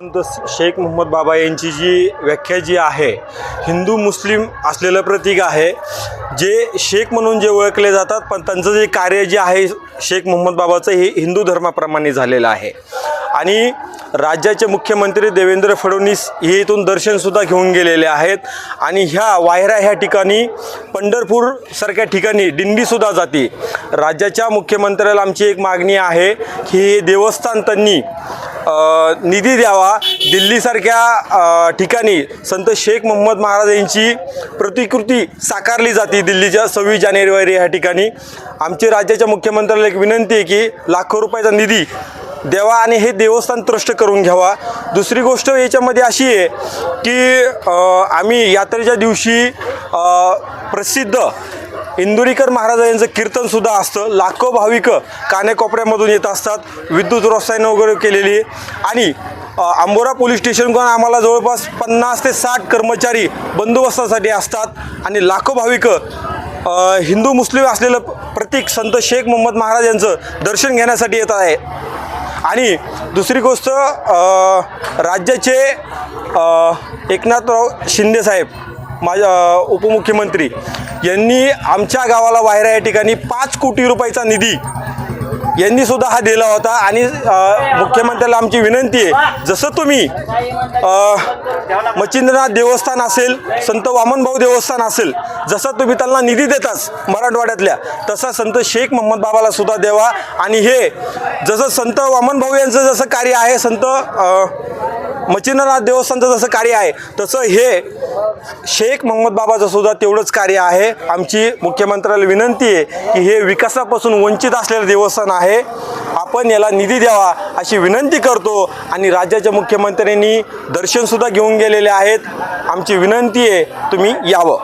संत शेख मोहम्मद बाबा यांची जी व्याख्या जी आहे, हिंदू मुस्लिम असलेलं प्रतीक आहे, जे शेख म्हणून जे ओळखले जातात, पण त्यांचं जे कार्य जे आहे शेख मोहम्मद बाबाचं हे हिंदू धर्माप्रमाणे झालेलं आहे. आणि राज्याचे मुख्यमंत्री देवेंद्र फडणवीस हे इथून दर्शनसुद्धा घेऊन गेलेले आहेत. आणि ह्या वायरा ह्या ठिकाणी पंढरपूरसारख्या ठिकाणी दिंडीसुद्धा जाते. राज्याच्या मुख्यमंत्र्याला आमची एक मागणी आहे की हे देवस्थान त्यांनी निधी द्यावा. दिल्लीसारख्या ठिकाणी संत शेख मोहम्मद महाराज यांची प्रतिकृती साकारली जाते दिल्लीच्या 26 जानेवारी ह्या ठिकाणी. आमची राज्याच्या मुख्यमंत्र्याला एक विनंती आहे की लाखो रुपयाचा निधी द्यावा आणि हे देवस्थान ट्रस्ट करून घ्यावा. दुसरी गोष्ट याच्यामध्ये अशी आहे की आम्ही यात्रेच्या दिवशी प्रसिद्ध इंदुरीकर महाराज यांचं कीर्तनसुद्धा असतं. लाखो भाविक कानेकोपऱ्यामधून येत असतात. विद्युत रोषणाई वगैरे केलेली आणि अंबोरा पोलीस स्टेशनकडून आम्हाला जवळपास 50 ते 60 कर्मचारी बंदोबस्तासाठी असतात. आणि लाखो भाविक हिंदू मुस्लिम असलेलं प्रतीक संत शेख मोहम्मद महाराज यांचं दर्शन घेण्यासाठी येत आहे. आणि दुसरी गोष्ट, राज्याचे एकनाथराव शिंदेसाहेब माझ्या उपमुख्यमंत्री यांनी आमच्या गावाला वायरा या ठिकाणी 5 कोटी रुपयाचा निधी यांनीसुद्धा हा दिला होता. आणि मुख्यमंत्र्याला आमची विनंती आहे, जसं तुम्ही मच्छिंद्रनाथ देवस्थान असेल, संत वामनभाऊ देवस्थान असेल, जसं तुम्ही त्यांना निधी देताच मराठवाड्यातल्या, तसा संत शेख मोहम्मद बाबाला सुद्धा द्यावा. आणि हे जसं संत वामनभाऊ यांचं जसं कार्य आहे, संत मच्छिंद्रनाथ देवस्थानचं जसं कार्य आहे, तसं हे शेख मोहम्मद बाबाचं सुद्धा तेवढंच कार्य आहे. आमची मुख्यमंत्र्याला विनंती आहे की हे विकासापासून वंचित असलेलं देवस्थान आहे, आपण याला निधी द्यावा अशी विनंती करतो. आणि राज्याच्या मुख्यमंत्र्यांनी दर्शनसुद्धा घेऊन गेलेले आहेत. आमची विनंती आहे तुम्ही यावं.